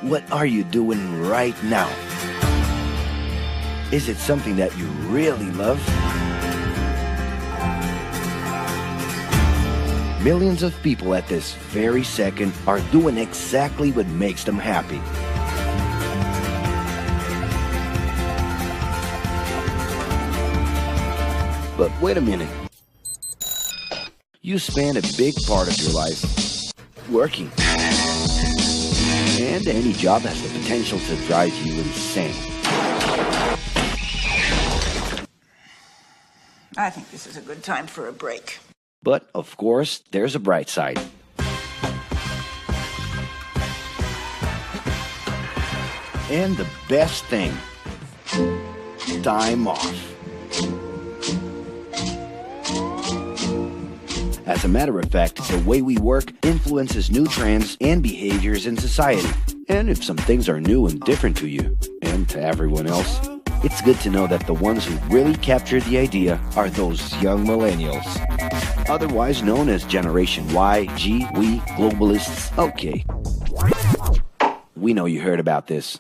What are you doing right now? Is it something that you really love? Millions of people at this very second are doing exactly what makes them happy. But wait a minute. You spend a big part of your life working. And any job has the potential to drive you insane. I think this is a good time for a break. But, of course, there's a bright side. And the best thing, time off. As a matter of fact, the way we work influences new trends and behaviors in society. And if some things are new and different to you, and to everyone else, it's good to know that the ones who really captured the idea are those young millennials. Otherwise known as Generation Y, G, we, globalists. Okay. We know you heard about this.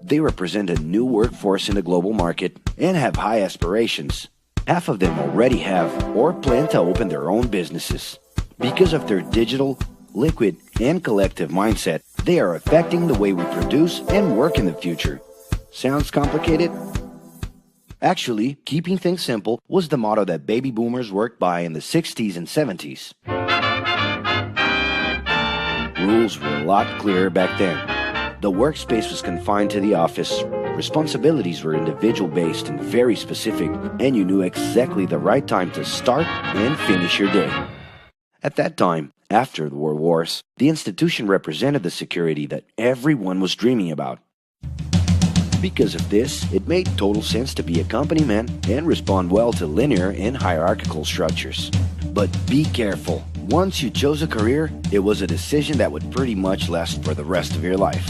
They represent a new workforce in the global market and have high aspirations. Half of them already have or plan to open their own businesses. Because of their digital, liquid, and collective mindset, they are affecting the way we produce and work in the future. Sounds complicated? Actually, keeping things simple was the motto that baby boomers worked by in the 60s and 70s. Rules were a lot clearer back then. The workspace was confined to the office. Responsibilities were individual-based and very specific, and you knew exactly the right time to start and finish your day. At that time, after the World Wars, the institution represented the security that everyone was dreaming about. Because of this, it made total sense to be a company man and respond well to linear and hierarchical structures. But be careful. Once you chose a career, it was a decision that would pretty much last for the rest of your life.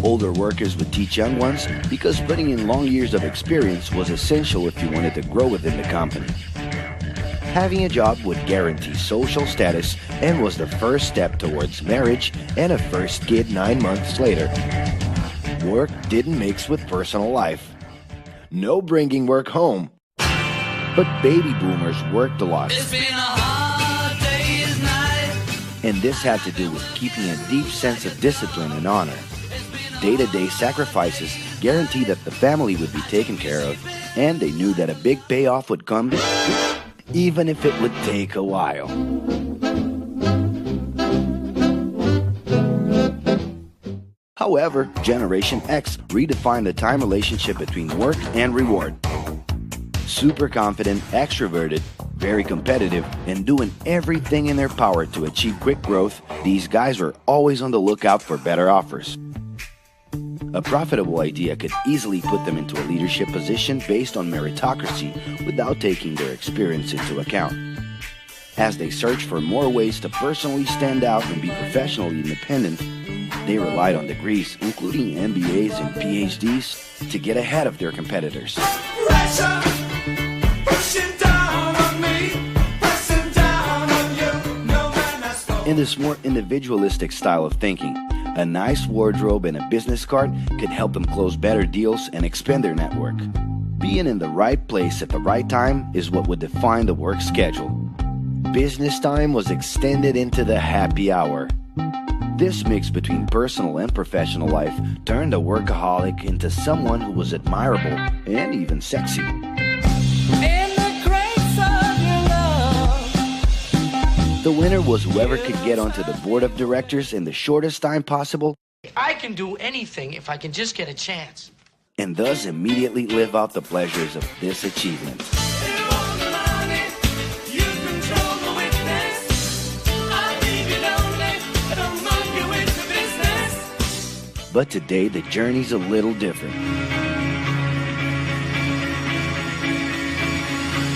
Older workers would teach young ones because putting in long years of experience was essential if you wanted to grow within the company. Having a job would guarantee social status and was the first step towards marriage and a first kid 9 months later. Work didn't mix with personal life. No bringing work home. But baby boomers worked a lot. It's been a hard day's night. And this had to do with keeping a deep sense of discipline and honor. Day-to-day sacrifices guaranteed that the family would be taken care of, and they knew that a big payoff would come, even if it would take a while. However, Generation X redefined the time relationship between work and reward. Super confident, extroverted, very competitive, and doing everything in their power to achieve quick growth, these guys were always on the lookout for better offers. A profitable idea could easily put them into a leadership position based on meritocracy without taking their experience into account. As they searched for more ways to personally stand out and be professionally independent, they relied on degrees, including MBAs and PhDs, to get ahead of their competitors. Pressure, pushing down on me, pressing down on you. No man has spoken. In this more individualistic style of thinking, a nice wardrobe and a business card could help them close better deals and expand their network. Being in the right place at the right time is what would define the work schedule. Business time was extended into the happy hour. This mix between personal and professional life turned a workaholic into someone who was admirable and even sexy. In the grace of your love. The winner was whoever could get onto the board of directors in the shortest time possible, I can do anything if I can just get a chance. and thus immediately live out the pleasures of this achievement. You want the money, you control the witness. I'll leave you lonely, I don't move you into business. But today, the journey's a little different.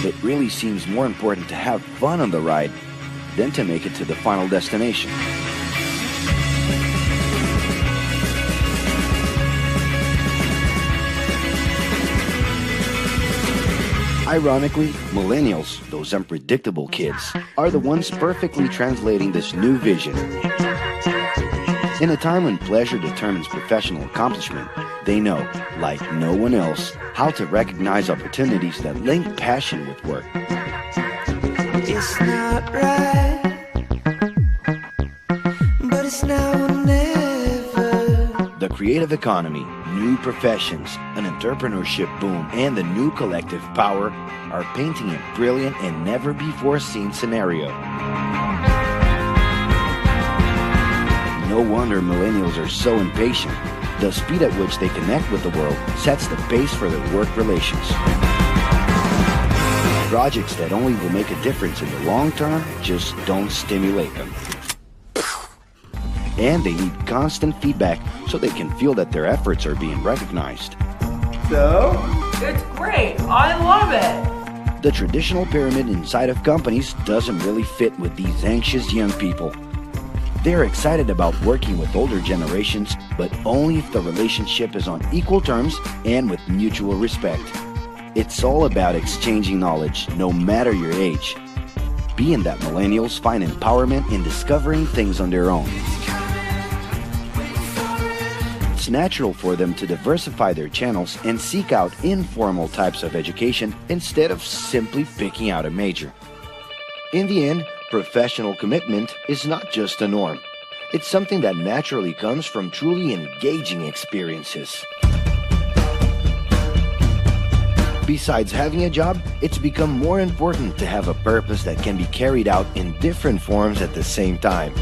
It really seems more important to have fun on the ride than to make it to the final destination. Ironically, millennials, those unpredictable kids, are the ones perfectly translating this new vision. In a time when pleasure determines professional accomplishment, they know, like no one else, how to recognize opportunities that link passion with work. It's not right, but it's now or never. The creative economy, new professions, an entrepreneurship boom, and the new collective power are painting a brilliant and never-before-seen scenario. No wonder millennials are so impatient. The speed at which they connect with the world sets the pace for their work relations. Projects that only will make a difference in the long term just don't stimulate them. And they need constant feedback so they can feel that their efforts are being recognized. So? It's great. I love it. The traditional pyramid inside of companies doesn't really fit with these anxious young people. They're excited about working with older generations, but only if the relationship is on equal terms and with mutual respect. It's all about exchanging knowledge, no matter your age. Being that millennials find empowerment in discovering things on their own. It's natural for them to diversify their channels and seek out informal types of education instead of simply picking out a major. In the end, professional commitment is not just a norm. It's something that naturally comes from truly engaging experiences. Besides having a job, it's become more important to have a purpose that can be carried out in different forms at the same time.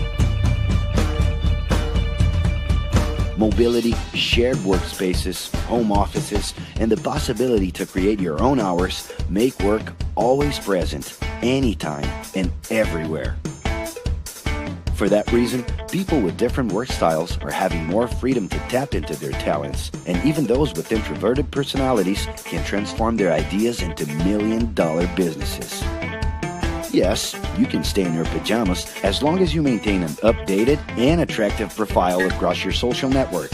Mobility, shared workspaces, home offices, and the possibility to create your own hours make work always present, anytime and everywhere. For that reason, people with different work styles are having more freedom to tap into their talents, and even those with introverted personalities can transform their ideas into million-dollar businesses. Yes, you can stay in your pajamas as long as you maintain an updated and attractive profile across your social network.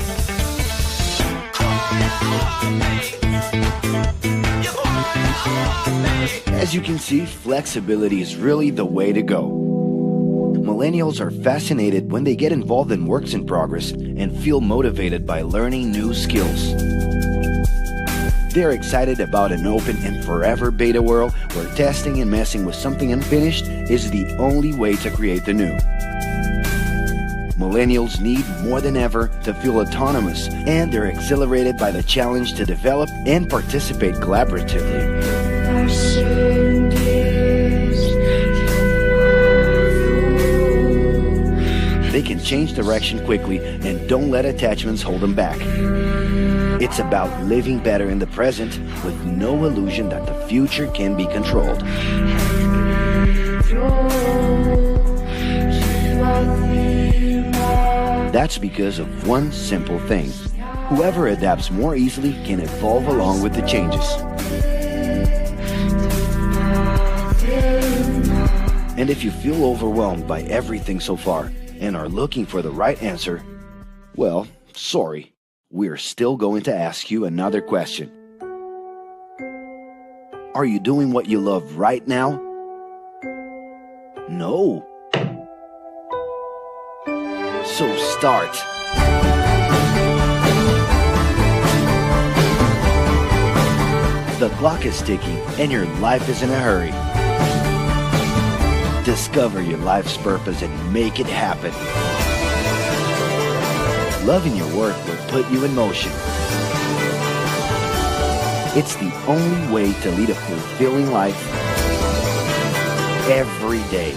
As you can see, flexibility is really the way to go. Millennials are fascinated when they get involved in works in progress and feel motivated by learning new skills. They're excited about an open and forever beta world where testing and messing with something unfinished is the only way to create the new. Millennials need more than ever to feel autonomous, and they're exhilarated by the challenge to develop and participate collaboratively. They can change direction quickly and don't let attachments hold them back. It's about living better in the present with no illusion that the future can be controlled. That's because of one simple thing. Whoever adapts more easily can evolve along with the changes. And if you feel overwhelmed by everything so far and are looking for the right answer, well, sorry, we're still going to ask you another question. Are you doing what you love right now? No. So start. The clock is ticking and your life is in a hurry. Discover your life's purpose and make it happen. Loving your work will put you in motion. It's the only way to lead a fulfilling life every day.